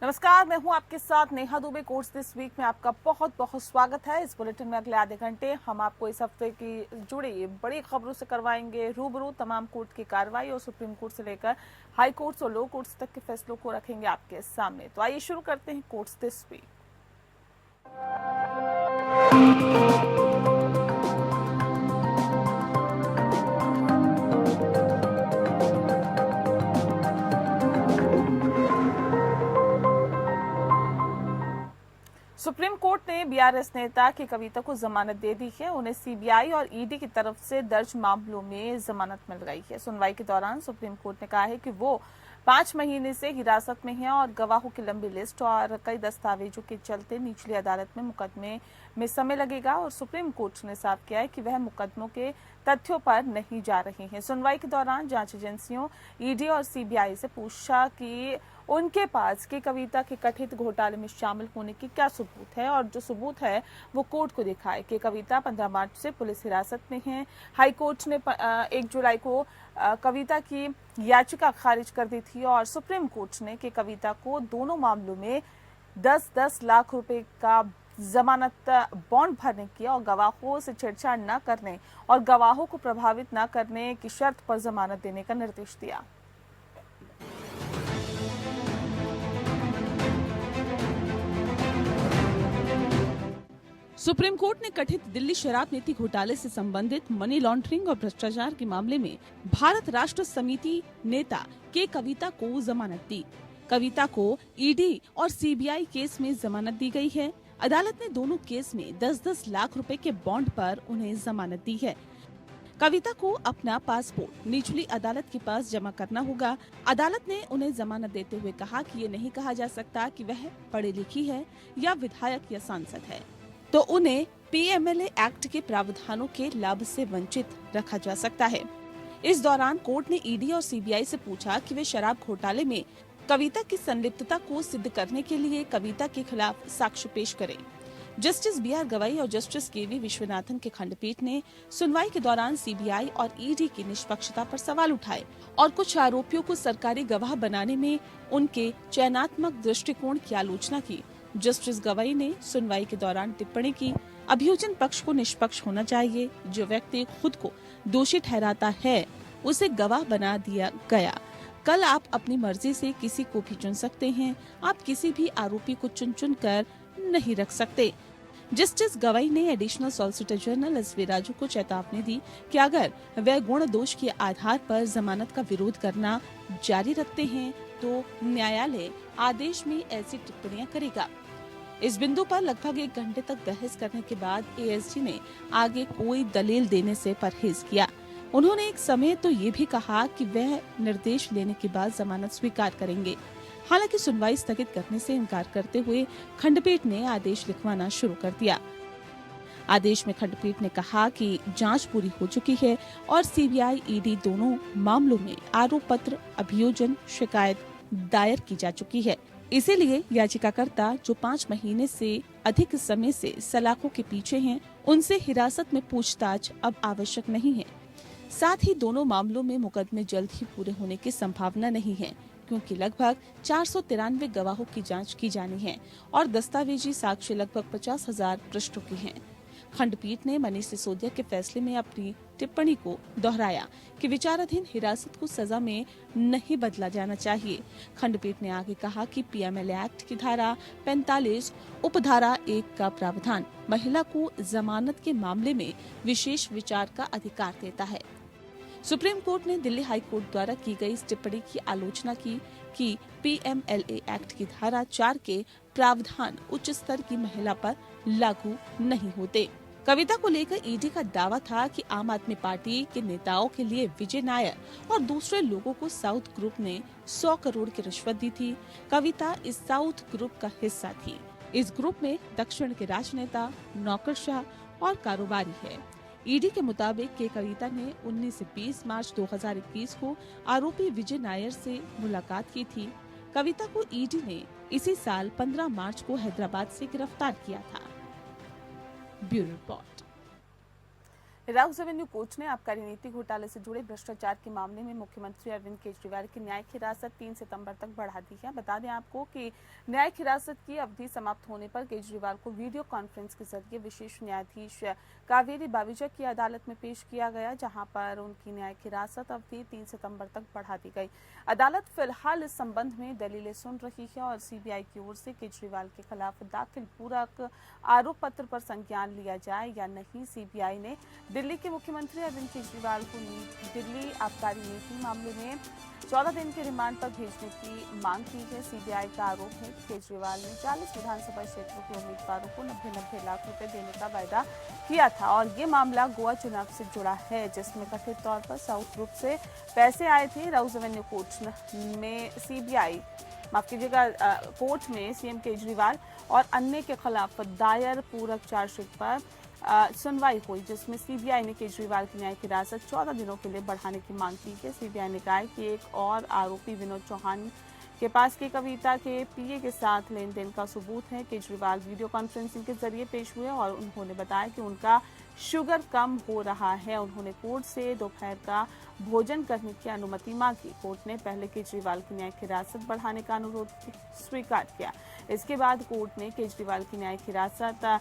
नमस्कार, मैं हूं आपके साथ Neha Dubey. Courts this week में आपका बहुत बहुत स्वागत है। इस बुलेटिन में अगले आधे घंटे हम आपको इस हफ्ते की जुड़ी बड़ी खबरों से करवाएंगे रूबरू। तमाम कोर्ट की कार्रवाई और सुप्रीम कोर्ट से लेकर हाई कोर्ट्स और लो कोर्ट्स तक के फैसलों को रखेंगे आपके सामने। तो आइए शुरू करते हैं courts this week. Supreme court ने बीआरएस नेता की कविता को जमानत दे दी है। उन्हें सीबीआई और ईडी की तरफ से दर्ज मामलों में जमानत मिल गई है। सुनवाई के दौरान सुप्रीम कोर्ट ने कहा है कि वो 5 महीने से हिरासत में है और गवाहों की लंबी लिस्ट और कई दस्तावेजों के चलते निचली अदालत में मुकदमे में समय लगेगा। और सुप्रीम कोर्ट ने साफ किया है कि वह मुकदमों के तथ्यों पर नहीं जा रही है। सुनवाई के दौरान जांच एजेंसियों ईडी और सीबीआई से पूछा कि उनके पास की कविता के कथित घोटाले में शामिल होने की क्या सबूत है, और जो सबूत है वो कोर्ट को दिखाए कि कविता 15 मार्च से पुलिस हिरासत में है। हाई कोर्ट ने 1 जुलाई को कविता की याचिका खारिज कर दी थी और सुप्रीम कोर्ट ने कि कविता को दोनों मामलों में 10-10 लाख रुपए का जमानत बॉन्ड भरने की और गवाहों से छेड़छाड़ न करने और गवाहों को प्रभावित न करने की शर्त पर जमानत देने का निर्देश दिया। सुप्रीम कोर्ट ने कथित दिल्ली शराब नीति घोटाले से संबंधित मनी लॉन्ड्रिंग और भ्रष्टाचार के मामले में भारत राष्ट्र समिति नेता के कविता को जमानत दी। कविता को ईडी और सीबीआई केस में जमानत दी गई है। अदालत ने दोनों केस में 10-10 लाख रुपए के बॉन्ड पर उन्हें जमानत दी है। कविता को अपना पासपोर्ट निचली अदालत के पास जमा करना होगा। अदालत ने उन्हें जमानत देते हुए कहा कि ये नहीं कहा जा सकता कि वह पढ़ी लिखी है या विधायक या सांसद है, तो उन्हें पीएमएलए एक्ट के प्रावधानों के लाभ से वंचित रखा जा सकता है। इस दौरान कोर्ट ने ईडी और सीबीआई से पूछा कि वे शराब घोटाले में कविता की संलिप्तता को सिद्ध करने के लिए कविता के खिलाफ साक्ष्य पेश करें। जस्टिस बीआर गवाई और जस्टिस केवी विश्वनाथन के खंडपीठ ने सुनवाई के दौरान सीबीआई और ईडी की निष्पक्षता पर सवाल उठाए और कुछ आरोपियों को सरकारी गवाह बनाने में उनके चयनात्मक दृष्टिकोण की आलोचना की। जस्टिस गवाई ने सुनवाई के दौरान टिप्पणी की, अभियोजन पक्ष को निष्पक्ष होना चाहिए। जो व्यक्ति खुद को दोषी ठहराता है उसे गवाह बना दिया गया। कल आप अपनी मर्जी से किसी को भी चुन सकते हैं। आप किसी भी आरोपी को चुन कर नहीं रख सकते। जस्टिस गवाई ने additional solicitor general S V Raju को चेतावनी दी कि अगर वह गुण दोष के आधार पर जमानत का विरोध करना जारी रखते हैं तो न्यायालय आदेश में ऐसी टिप्पणियां करेगा। इस बिंदु पर लगभग 1 घंटे तक बहस करने के बाद एएसजी ने आगे कोई दलील देने से परहेज किया। उन्होंने एक समय तो ये भी कहा कि वह निर्देश लेने के बाद जमानत स्वीकार करेंगे। हालांकि सुनवाई स्थगित करने से इनकार करते हुए खंडपीठ ने आदेश लिखवाना शुरू कर दिया। आदेश में खंडपीठ ने कहा कि जांच पूरी हो चुकी है और सीबीआई ईडी दोनों मामलों में आरोप पत्र, अभियोजन, शिकायत दायर की जा चुकी है। इसीलिए याचिकाकर्ता जो 5 महीने से अधिक समय से सलाखों के पीछे हैं, उनसे हिरासत में पूछताछ अब आवश्यक नहीं है। साथ ही दोनों मामलों में मुकदमे जल्द ही पूरे होने की संभावना नहीं है, क्योंकि लगभग 493 गवाहों की जांच की जानी है और दस्तावेजी साक्ष्य लगभग 50,000 पृष्ठों के हैं। खंडपीठ ने मनीष सिसोदिया के फैसले में अपनी टिप्पणी को दोहराया कि विचाराधीन हिरासत को सजा में नहीं बदला जाना चाहिए। खंडपीठ ने आगे कहा कि पीएमएलए एक्ट की धारा 45 उपधारा 1 का प्रावधान महिला को जमानत के मामले में विशेष विचार का अधिकार देता है। सुप्रीम कोर्ट ने दिल्ली हाई कोर्ट द्वारा की गई इस टिप्पणी की आलोचना की कि पीएमएलए एक्ट की धारा 4 के प्रावधान उच्च स्तर की महिला पर लागू नहीं होते। कविता को लेकर ईडी का दावा था कि आम आदमी पार्टी के नेताओं के लिए विजय नायर और दूसरे लोगों को साउथ ग्रुप ने 100 करोड़ की रिश्वत दी थी। कविता इस साउथ ग्रुप का हिस्सा थी। इस ग्रुप में दक्षिण के राजनेता, नौकरशाह और कारोबारी है। ईडी के मुताबिक के कविता ने 19 से 20 मार्च 2021 को आरोपी विजय नायर से मुलाकात की थी। कविता को ईडी ने इसी साल 15 मार्च को हैदराबाद से गिरफ्तार किया था। Bureau report. Rouse revenue court ने आबकारी नीति घोटाले से जुड़े भ्रष्टाचार के मामले में मुख्यमंत्री अरविंद केजरीवाल की न्यायिक हिरासत 3 सितंबर तक बढ़ा दी है। बता दें आपको कि न्यायिक हिरासत की अवधि समाप्त होने पर केजरीवाल को वीडियो कॉन्फ्रेंस के जरिए विशेष न्यायाधीश कावेरी बाविजा की अदालत में पेश किया गया, जहां पर उनकी न्यायिक हिरासत अवधि 3 सितंबर तक बढ़ा दी गई। अदालत फिलहाल इस संबंध में दलीलें सुन रही है और सीबीआई की ओर से केजरीवाल के खिलाफ दाखिल पूरक आरोप पत्र पर संज्ञान लिया जाए या नहीं। सीबीआई ने दिल्ली के मुख्यमंत्री अरविंद केजरीवाल को दिल्ली आबकारी नीति मामले में 14 दिन के रिमांड पर भेजने की मांग की है। सीबीआई का आरोप है कि केजरीवाल ने 40 विधानसभा क्षेत्रों के उम्मीदवारों को 90-90 लाख रुपए देने का वायदा किया था और ये मामला गोवा चुनाव से जुड़ा है, जिसमें कथित तौर पर साउथ ग्रुप से पैसे आए थे। राउस रेवेन्यू कोर्ट में कोर्ट में सीएम केजरीवाल और अन्य के खिलाफ दायर पूरक चार्जशीट पर सुनवाई हुई, जिसमें सीबीआई ने केजरीवाल की न्यायिक हिरासत 14 दिनों के लिए बढ़ाने की मांग की है। सीबीआई ने कहा कि एक और आरोपी विनोद चौहान के पास की कविता के पीए के साथ लेन देन का सबूत है। केजरीवाल वीडियो कॉन्फ्रेंसिंग के जरिए पेश हुए और उन्होंने बताया कि उनका शुगर कम हो रहा है। उन्होंने कोर्ट से दोपहर का भोजन करने की अनुमति मांगी। कोर्ट ने पहले केजरीवाल की न्यायिक हिरासत बढ़ाने का अनुरोध स्वीकार किया। इसके बाद कोर्ट ने केजरीवाल की न्यायिक हिरासत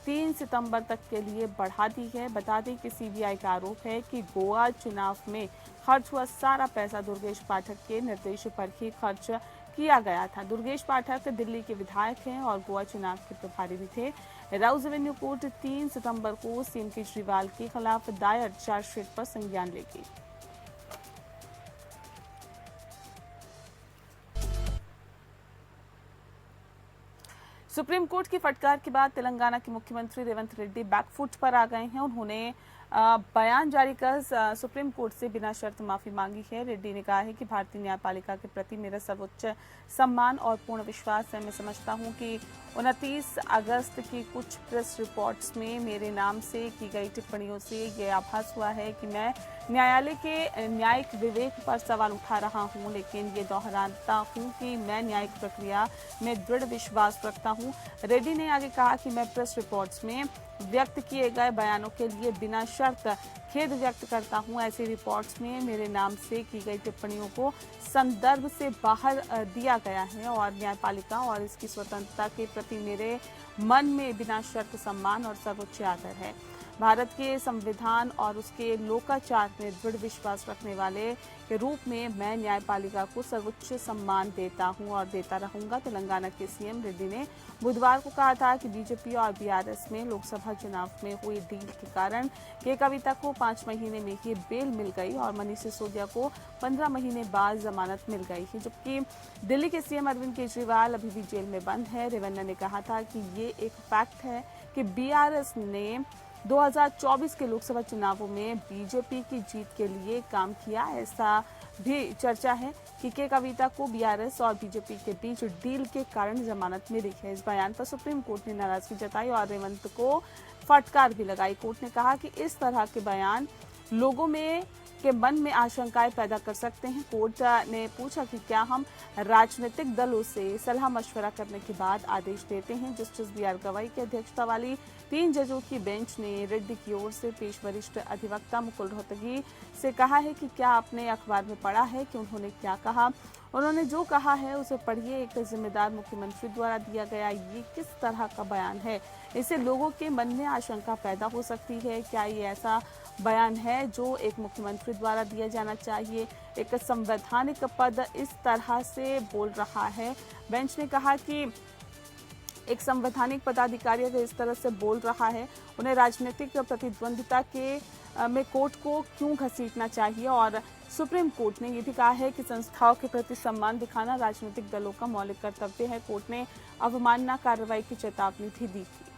3 सितंबर तक के लिए बढ़ा दी है। बता दें कि सीबीआई का आरोप है कि गोवा चुनाव में खर्च हुआ सारा पैसा दुर्गेश पाठक के निर्देश पर ही खर्च किया गया था। दुर्गेश पाठक दिल्ली के विधायक हैं और गोवा चुनाव के प्रभारी भी थे। राउस रेवेन्यू कोर्ट 3 सितंबर को सीएम केजरीवाल के खिलाफ दायर चार्जशीट पर संज्ञान लेगी। सुप्रीम कोर्ट की फटकार के बाद तेलंगाना के मुख्यमंत्री रेवंत रेड्डी बैकफुट पर आ गए हैं। उन्होंने बयान जारी कर सुप्रीम कोर्ट से बिना शर्त माफी मांगी है। रेड्डी ने कहा है कि भारतीय न्यायपालिका के प्रति मेरा सर्वोच्च सम्मान और पूर्ण विश्वास है। मैं समझता हूं कि 29 अगस्त की कुछ प्रेस रिपोर्ट्स में मेरे नाम से की गई टिप्पणियों से यह आभास हुआ है कि मैं न्यायालय के न्यायिक विवेक पर सवाल उठा रहा हूं, लेकिन ये दोहराता हूं कि मैं न्यायिक प्रक्रिया में दृढ़ विश्वास रखता हूं। रेड्डी ने आगे कहा कि मैं प्रेस रिपोर्ट्स में व्यक्त किए गए बयानों के लिए बिना शर्त खेद व्यक्त करता हूं। ऐसी रिपोर्ट्स में मेरे नाम से की गई टिप्पणियों को संदर्भ से बाहर दिया गया है और न्यायपालिका और इसकी स्वतंत्रता के प्रति मेरे मन में बिना शर्त सम्मान और सर्वोच्च आदर है। भारत के संविधान और उसके लोकाचार में दृढ़ विश्वास रखने वाले के रूप में मैं न्यायपालिका को सर्वोच्च सम्मान देता हूं और देता रहूंगा। तेलंगाना के सीएम रेड्डी ने बुधवार को कहा था कि बीजेपी और बीआरएस में लोकसभा चुनाव में हुई डील के कारण के कविता को 5 महीने में ही बेल मिल गई और मनीष सिसोदिया को 15 महीने बाद जमानत मिल गई है, जबकि दिल्ली के सीएम अरविंद केजरीवाल अभी भी जेल में बंद है। रेवन्ना ने कहा था कि ये एक फैक्ट है कि बीआरएस ने 2024 के लोकसभा चुनावों में बीजेपी की जीत के लिए काम किया। ऐसा भी चर्चा है कि के कविता को बीआरएस और बीजेपी के बीच डील के कारण जमानत मिली है। इस बयान पर सुप्रीम कोर्ट ने नाराजगी जताई और रेवंत को फटकार भी लगाई। कोर्ट ने कहा कि इस तरह के बयान लोगों के मन में आशंकाएं पैदा कर सकते हैं। कोर्ट ने पूछा कि क्या हम राजनीतिक दलों से सलाह मशवरा करने के बाद आदेश देते हैं। जस्टिस बीआर गवाई की अध्यक्षता वाली 3 जजों की बेंच ने रेड्डी की ओर से पेश वरिष्ठ अधिवक्ता मुकुल रोहतगी से कहा है कि क्या आपने अखबार में पढ़ा है कि उन्होंने क्या कहा। उन्होंने जो कहा है उसे पढ़िए। एक जिम्मेदार मुख्यमंत्री द्वारा दिया गया ये किस तरह का बयान है, इससे लोगों के मन में आशंका पैदा हो सकती है। क्या ये ऐसा बयान है जो एक मुख्यमंत्री द्वारा दिया जाना चाहिए? एक संवैधानिक पद इस तरह से बोल रहा है। बेंच ने कहा कि एक संवैधानिक पदाधिकारी अगर इस तरह से बोल रहा है, उन्हें राजनीतिक प्रतिद्वंदिता के में कोर्ट को क्यों घसीटना चाहिए। और सुप्रीम कोर्ट ने ये भी कहा है कि संस्थाओं के प्रति सम्मान दिखाना राजनीतिक दलों का मौलिक कर्तव्य है। कोर्ट ने अवमानना कार्रवाई की चेतावनी भी दी थी।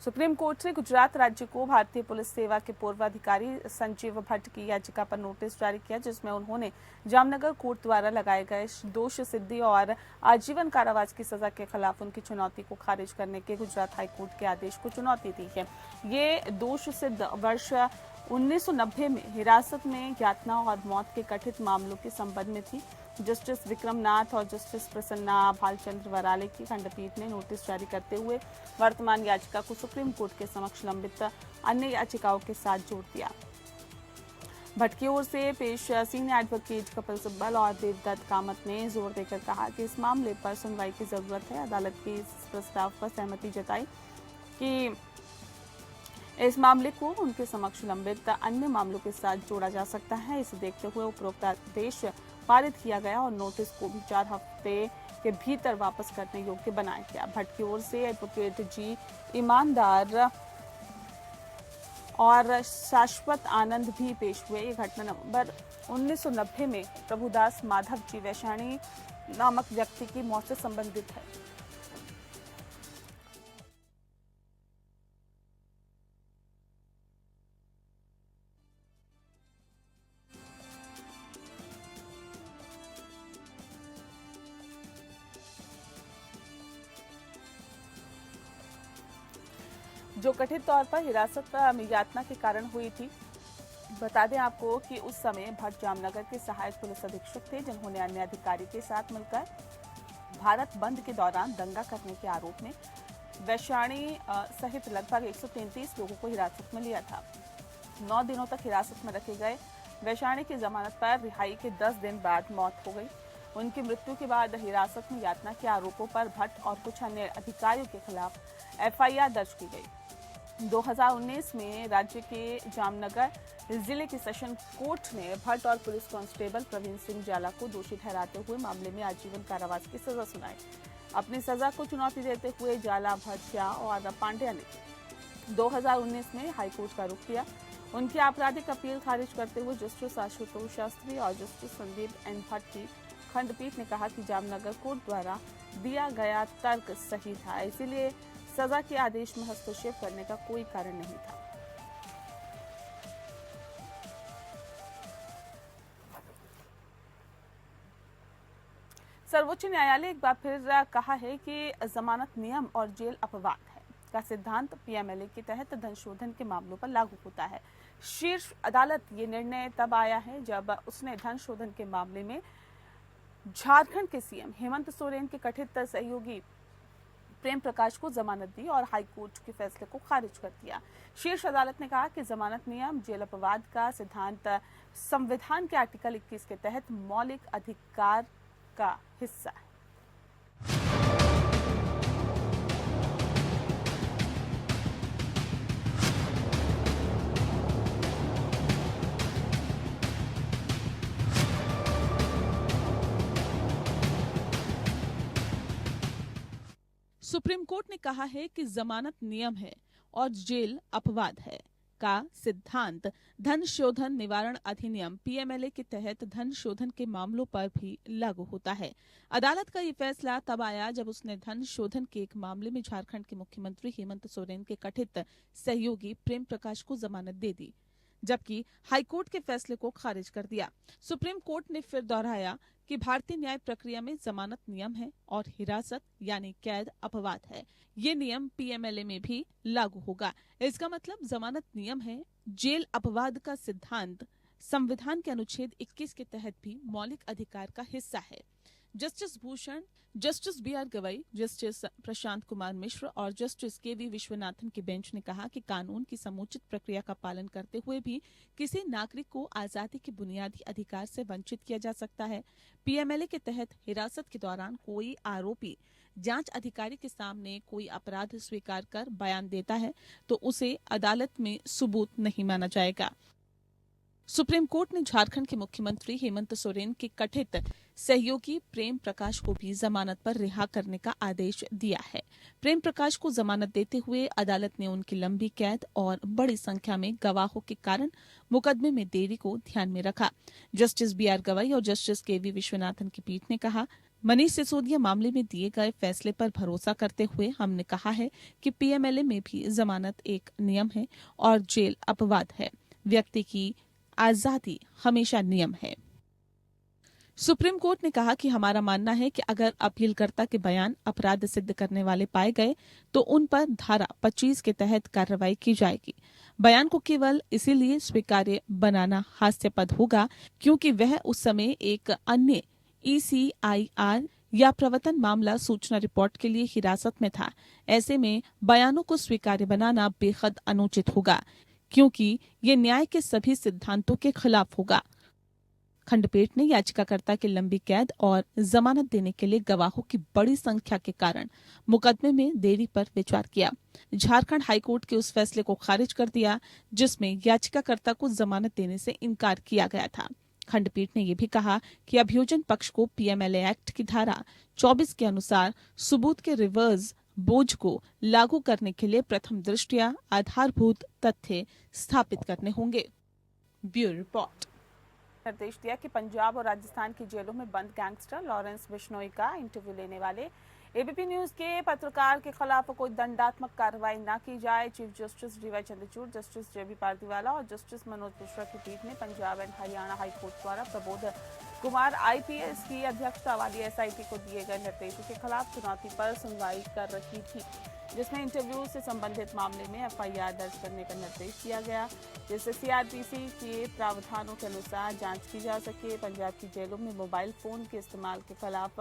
सुप्रीम कोर्ट ने गुजरात राज्य को भारतीय पुलिस सेवा के पूर्व अधिकारी संजीव भट्ट की याचिका पर नोटिस जारी किया, जिसमें उन्होंने जामनगर कोर्ट द्वारा लगाए गए दोष सिद्धि और आजीवन कारावास की सजा के खिलाफ उनकी चुनौती को खारिज करने के गुजरात हाईकोर्ट के आदेश को चुनौती दी है। ये दोष सिद्ध वर्ष 1990 में हिरासत में यातना और मौत के कथित मामलों के संबंध में थी। जस्टिस विक्रम नाथ और जस्टिस प्रसन्ना भालचंद्र वराले की खंडपीठ ने नोटिस जारी करते हुए वर्तमान याचिका को सुप्रीम कोर्ट के समक्ष लंबित अन्य याचिकाओं के साथ जोड़ दिया। भट्ट की ओर से पेश सीनियर एडवोकेट कपिल सिब्बल और देवदत्त कामत ने जोर देकर कहा कि इस मामले पर सुनवाई की जरूरत है। अदालत के इस प्रस्ताव पर सहमति जताई कि इस मामले को उनके समक्ष लंबित अन्य मामलों के साथ जोड़ा जा सकता है। इसे देखते हुए उपरोक्त आदेश पारित किया गया और नोटिस को भी 4 हफ्ते के भीतर वापस करने योग्य बनाया गया। भट्ट की ओर से एडवोकेट जी ईमानदार और शाश्वत आनंद भी पेश हुए। ये घटना नवंबर 1990 में प्रभुदास माधव जी वैशाणी नामक व्यक्ति की मौत से संबंधित है। जो कथित तौर पर हिरासत में यातना के कारण हुई थी। बता दें आपको कि उस समय भट्ट जामनगर के सहायक पुलिस अधीक्षक थे, जिन्होंने अन्य अधिकारी के साथ मिलकर भारत बंद के दौरान दंगा करने के आरोप में वैशाणी सहित लगभग 133 लोगों को हिरासत में लिया था। 9 दिनों तक हिरासत में रखे गए वैशाणी की जमानत पर रिहाई के 10 दिन बाद मौत हो गई। उनकी मृत्यु के बाद हिरासत में यातना के आरोपों पर भट्ट और कुछ अन्य अधिकारियों के खिलाफ FIR दर्ज की गई। 2019 में राज्य के जामनगर जिले के सेशन कोर्ट ने भट्ट और पुलिस कांस्टेबल प्रवीण सिंह जाला को दोषी ठहराते हुए मामले में आजीवन कारावास की सजा सुनाई। अपनी सजा को चुनौती देते हुए जाला, भट्ट, शाह और पांड्या ने 2019 में हाईकोर्ट का रुख किया। उनकी आपराधिक अपील खारिज करते हुए जस्टिस आशुतोष शास्त्री और जस्टिस संदीप N भट्ट की खंडपीठ ने कहा कि जामनगर कोर्ट द्वारा दिया गया तर्क सही था, इसीलिए सजा के आदेश में हस्तक्षेप करने का कोई कारण नहीं था। सर्वोच्च न्यायालय एक बार फिर कहा है कि जमानत नियम और जेल अपवाद है का सिद्धांत PMLA के तहत धन शोधन के मामलों पर लागू होता है। शीर्ष अदालत ये निर्णय तब आया है जब उसने धन शोधन के मामले में झारखंड के CM हेमंत सोरेन के कथित सहयोगी प्रेम प्रकाश को जमानत दी और हाईकोर्ट के फैसले को खारिज कर दिया। शीर्ष अदालत ने कहा कि जमानत नियम, जेल अपवाद का सिद्धांत संविधान के आर्टिकल 21 के तहत मौलिक अधिकार का हिस्सा है। सुप्रीम कोर्ट ने कहा है कि जमानत नियम है और जेल अपवाद है का सिद्धांत धन शोधन निवारण अधिनियम PMLA के तहत धन शोधन के मामलों पर भी लागू होता है। अदालत का ये फैसला तब आया जब उसने धन शोधन के एक मामले में झारखंड के मुख्यमंत्री हेमंत सोरेन के कथित सहयोगी प्रेम प्रकाश को जमानत दे दी, जबकि हाईकोर्ट के फैसले को खारिज कर दिया। सुप्रीम कोर्ट ने फिर दोहराया कि भारतीय न्याय प्रक्रिया में जमानत नियम है और हिरासत यानी कैद अपवाद है। ये नियम PMLA में भी लागू होगा। इसका मतलब जमानत नियम है, जेल अपवाद का सिद्धांत संविधान के अनुच्छेद 21 के तहत भी मौलिक अधिकार का हिस्सा है। Justice Bhushan, justice BR Gavai, justice Prashant Kumar Mishra और जस्टिस KV विश्वनाथन की बेंच ने कहा कि कानून की समुचित प्रक्रिया का पालन करते हुए भी किसी नागरिक को आजादी के बुनियादी अधिकार से वंचित किया जा सकता है। PMLA के तहत हिरासत के दौरान कोई आरोपी जांच अधिकारी के सामने कोई अपराध स्वीकार कर बयान देता है तो उसे अदालत में सबूत नहीं माना जाएगा। सुप्रीम कोर्ट ने झारखंड के मुख्यमंत्री हेमंत सोरेन के कथित सहयोगी प्रेम प्रकाश को भी जमानत पर रिहा करने का आदेश दिया है। प्रेम प्रकाश को जमानत देते हुए अदालत ने उनकी लंबी कैद और बड़ी संख्या में गवाहों के कारण मुकदमे में देरी को ध्यान में रखा। जस्टिस BR गवई और जस्टिस KV विश्वनाथन की पीठ ने कहा, मनीष सिसोदिया मामले में दिए गए फैसले पर भरोसा करते हुए हमने कहा है कि PMLA में भी जमानत एक नियम है और जेल अपवाद है। व्यक्ति की आजादी हमेशा नियम है। सुप्रीम कोर्ट ने कहा कि हमारा मानना है कि अगर अपीलकर्ता के बयान अपराध सिद्ध करने वाले पाए गए तो उन पर धारा 25 के तहत कार्रवाई की जाएगी। बयान को केवल इसीलिए स्वीकार्य बनाना हास्यास्पद होगा क्योंकि वह उस समय एक अन्य ECIR या प्रवर्तन मामला सूचना रिपोर्ट के लिए हिरासत में था। ऐसे में बयानों को स्वीकार्य बनाना बेहद अनुचित होगा क्योंकि ये न्याय के सभी सिद्धांतों के खिलाफ होगा। खंडपीठ ने याचिकाकर्ता की लंबी कैद और जमानत देने के लिए गवाहों की बड़ी संख्या के कारण मुकदमे में देरी पर विचार किया। झारखंड हाईकोर्ट के उस फैसले को खारिज कर दिया जिसमें याचिकाकर्ता को जमानत देने से इनकार किया गया था। खंडपीठ ने यह भी कहा कि अभियोजन पक्ष को PMLA एक्ट की धारा 24 के अनुसार सबूत के रिवर्स बोझ को लागू करने के लिए प्रथम दृष्टया आधारभूत तथ्य स्थापित करने होंगे। Bureau report. निर्देश दिया कि पंजाब और राजस्थान की जेलों में बंद गैंगस्टर लॉरेंस बिश्नोई का इंटरव्यू लेने वाले ABP न्यूज के पत्रकार के खिलाफ कोई दंडात्मक कार्रवाई न की जाए। Chief justice DY Chandrachud, justice JB Pardiwala और जस्टिस मनोज मिश्रा की पीठ ने पंजाब एंड हरियाणा हाईकोर्ट द्वारा प्रबोध कुमार IPS की अध्यक्षता वाली SIT को दिए गए निर्देशों के खिलाफ चुनौती पर सुनवाई कर रही थी, जिसमें इंटरव्यू से संबंधित मामले में FIR दर्ज करने का निर्देश दिया गया, जिससे CRPC के प्रावधानों के अनुसार जांच की जा सके। पंजाब की जेलों में मोबाइल फोन के इस्तेमाल के खिलाफ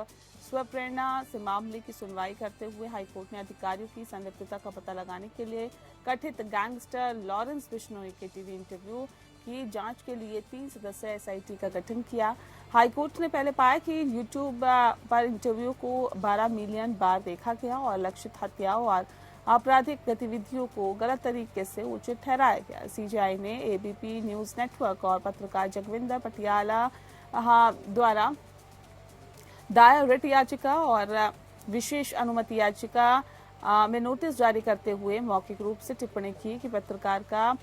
स्वप्रेरणा से मामले की सुनवाई करते हुए हाईकोर्ट ने अधिकारियों की संलिप्तता का पता लगाने के लिए कथित गैंगस्टर लॉरेंस बिश्नोई के टीवी इंटरव्यू की जांच के लिए 3 सदस्यीय SIT का गठन किया। हाईकोर्ट ने पहले पाया कि यूट्यूब पर इंटरव्यू को 12 मिलियन बार देखा गया और लक्षित हत्याओं और आपराधिक गतिविधियों को गलत तरीके से उचित ठहराया गया। CJI ने ABP न्यूज नेटवर्क और पत्रकार जगविंदर पटियाला द्वारा दायर रिट याचिका और विशेष अनुमति याचिका में नोटिस जारी करते हुए मौखिक रूप से टिप्पणी की कि पत्रकार का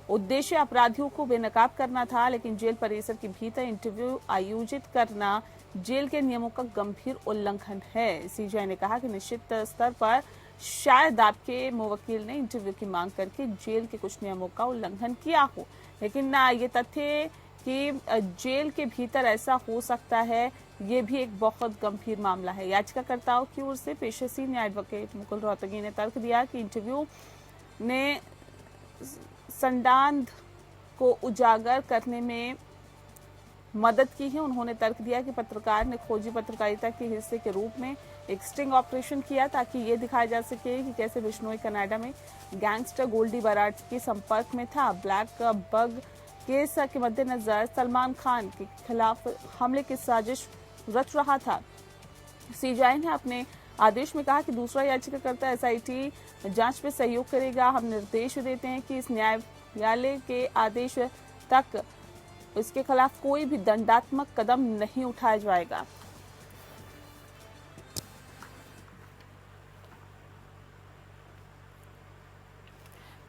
उद्देश्य अपराधियों को बेनकाब करना था, लेकिन जेल परिसर के भीतर इंटरव्यू आयोजित करना जेल के नियमों का गंभीर उल्लंघन है। CJI ने कहा कि निश्चित स्तर पर शायद आपके मुवक्किल ने इंटरव्यू की मांग करके जेल के कुछ नियमों का उल्लंघन किया हो, लेकिन ये तथ्य कि जेल के भीतर ऐसा हो सकता है, ये भी एक बहुत गंभीर मामला है। याचिकाकर्ताओं की ओर से पेशे सीनियर एडवोकेट मुकुल रोहतगी ने तर्क दिया कि इंटरव्यू ने संदांध को उजागर करने में मदद की है। उन्होंने तर्क दिया कि पत्रकार ने खोजी पत्रकारिता के हिस्से के रूप में एक स्टिंग ऑपरेशन किया ताकि ये दिखाया जा सके कि कैसे बिश्नोई कनाडा में गैंगस्टर गोल्डी बराड के संपर्क में था। ब्लैक बग केस के मद्देनजर सलमान खान के खिलाफ हमले की साजिश रच रहा था। CJI ने अपने आदेश में कहा कि दूसरा याचिकाकर्ता SIT जांच में सहयोग करेगा। हम निर्देश देते हैं कि इस न्यायालय के आदेश तक इसके खिलाफ कोई भी दंडात्मक कदम नहीं उठाया जाएगा।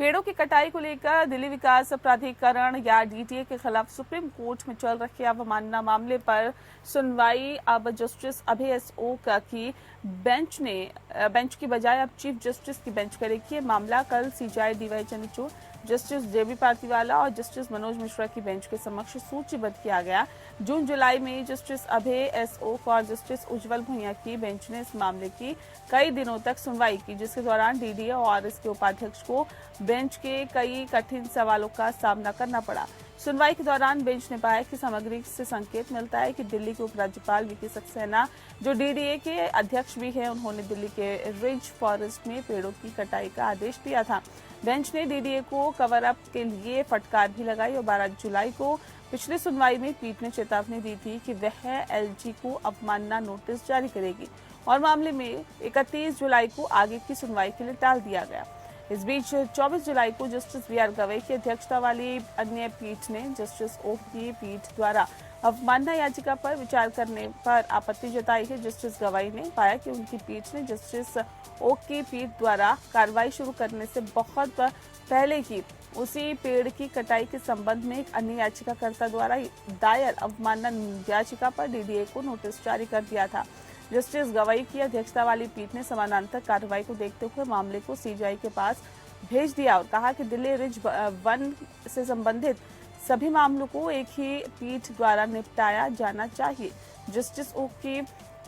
पेड़ों की कटाई को लेकर दिल्ली विकास प्राधिकरण या DTA के खिलाफ सुप्रीम कोर्ट में चल रहे अवमानना मामले पर सुनवाई अब जस्टिस अभय S ओक की बेंच की बजाय अब चीफ जस्टिस की बेंच करेगी। मामला कल CJI DY Chandrachud, justice JB Pardiwala और जस्टिस मनोज मिश्रा की बेंच के समक्ष सूचीबद्ध किया गया। जून जुलाई में जस्टिस अभय S ओक और जस्टिस उज्जवल भुइयां की बेंच ने इस मामले की कई दिनों तक सुनवाई की, जिसके दौरान DDA और इसके उपाध्यक्ष को बेंच के कई कठिन सवालों का सामना करना पड़ा। सुनवाई के दौरान बेंच ने पाया कि सामग्री से संकेत मिलता है कि दिल्ली के उपराज्यपाल वीके सक्सेना, जो DDA के अध्यक्ष भी हैं, उन्होंने दिल्ली के रिज फॉरेस्ट में पेड़ों की कटाई का आदेश दिया था। बेंच ने DDA को कवर अप के लिए फटकार भी लगाई और 12 जुलाई को पिछली सुनवाई में पीठ ने चेतावनी दी थी कि वह LG को अवमानना नोटिस जारी करेगी और मामले में 31 जुलाई को आगे की सुनवाई के लिए टाल दिया गया। इस बीच 24 जुलाई को जस्टिस BR गवई की अध्यक्षता वाली अन्य पीठ ने जस्टिस ओक की पीठ द्वारा अवमानना याचिका पर विचार करने पर आपत्ति जताई है। जस्टिस गवई ने पाया कि उनकी पीठ ने जस्टिस ओक की पीठ द्वारा कार्रवाई शुरू करने से बहुत पहले ही उसी पेड़ की कटाई के संबंध में एक अन्य याचिकाकर्ता द्वारा दायर अवमानना याचिका पर DDA को नोटिस जारी कर दिया था। जस्टिस गवई की अध्यक्षता वाली पीठ ने समानांतर कार्रवाई को देखते हुए मामले को CJI के पास भेज दिया और कहा कि दिल्ली रिज 1 से संबंधित सभी मामलों को एक ही पीठ द्वारा निपटाया जाना चाहिए। जस्टिस ओक की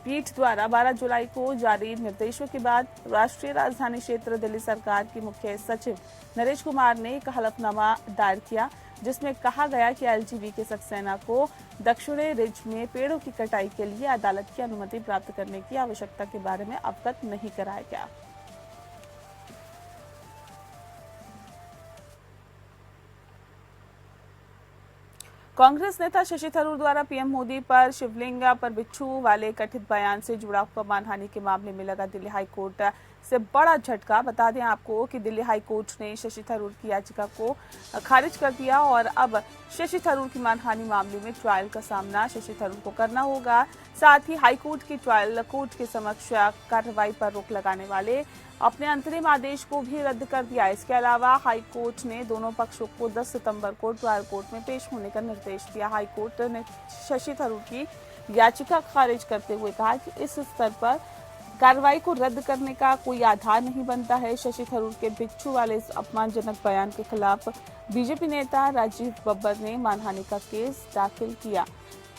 पीठ द्वारा 12 जुलाई को जारी निर्देशों के बाद राष्ट्रीय राजधानी क्षेत्र दिल्ली सरकार की मुख्य सचिव नरेश कुमार ने एक हलफनामा दायर किया, जिसमें कहा गया कि एलजीबी सक्सेना को दक्षिणी रिज में पेड़ों की कटाई के लिए अदालत की अनुमति प्राप्त करने की आवश्यकता के बारे में अवगत नहीं कराया गया। कांग्रेस नेता शशि थरूर द्वारा पीएम मोदी पर शिवलिंग पर बिच्छू वाले कथित बयान से जुड़ा हुआ मानहानि के मामले में लगा दिल्ली हाईकोर्ट से बड़ा झटका। बता दें आपको कि दिल्ली हाईकोर्ट ने शशि थरूर की याचिका को खारिज कर दिया और अब शशि थरूर की मानहानि मामले में ट्रायल का सामना शशि थरूर को करना होगा। साथ ही हाईकोर्ट की ट्रायल कोर्ट के समक्ष कार्रवाई पर रोक लगाने वाले अपने अंतरिम आदेश को भी रद्द कर दिया। इसके अलावा हाईकोर्ट ने दोनों पक्षों को 10 सितंबर को ट्रायल कोर्ट में पेश होने का निर्देश दिया। हाईकोर्ट ने शशि थरूर की याचिका खारिज करते हुए कहा कि इस स्तर पर कार्रवाई को रद्द करने का कोई आधार नहीं बनता है। शशि थरूर के बिच्छू वाले इस अपमानजनक बयान के खिलाफ बीजेपी नेता राजीव बब्बर ने मानहानि का केस दाखिल किया।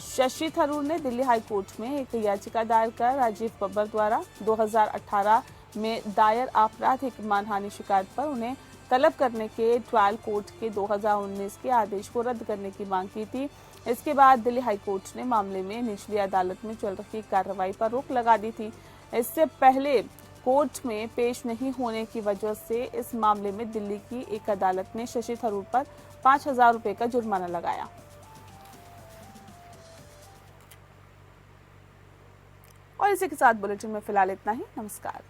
शशि थरूर ने दिल्ली हाईकोर्ट में एक याचिका दायर कर राजीव बब्बर द्वारा 2018 में दायर आपराधिक मानहानि शिकायत पर उन्हें तलब करने के ट्रायल कोर्ट के 2019 के आदेश को रद्द करने की मांग की थी। इसके बाद दिल्ली हाईकोर्ट ने मामले में निचली अदालत में चल रही कार्रवाई पर रोक लगा दी थी। इससे पहले कोर्ट में पेश नहीं होने की वजह से इस मामले में दिल्ली की एक अदालत ने शशि थरूर पर 5,000 रुपए का जुर्माना लगाया। और इसी के साथ बुलेटिन में फिलहाल इतना ही। नमस्कार।